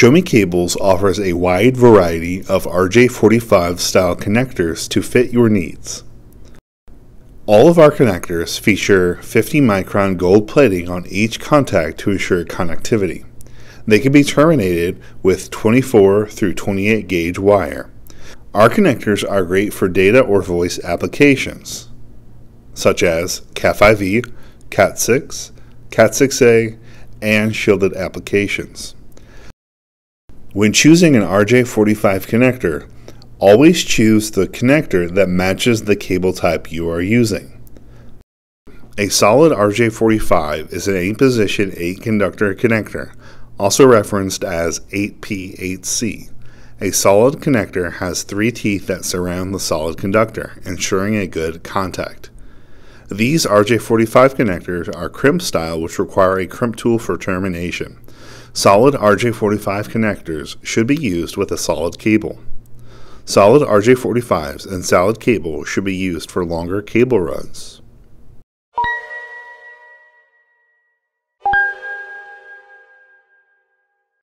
ShowMeCables offers a wide variety of RJ45 style connectors to fit your needs. All of our connectors feature 50 micron gold plating on each contact to ensure connectivity. They can be terminated with 24 through 28 gauge wire. Our connectors are great for data or voice applications, such as Cat5e, Cat6, Cat6e, and shielded applications. When choosing an RJ45 connector, always choose the connector that matches the cable type you are using. A solid RJ45 is an 8-position 8-conductor connector, also referenced as 8P8C. A solid connector has 3 teeth that surround the solid conductor, ensuring a good contact. These RJ45 connectors are crimp style, which require a crimp tool for termination. Solid RJ45 connectors should be used with a solid cable. Solid RJ45s and solid cable should be used for longer cable runs.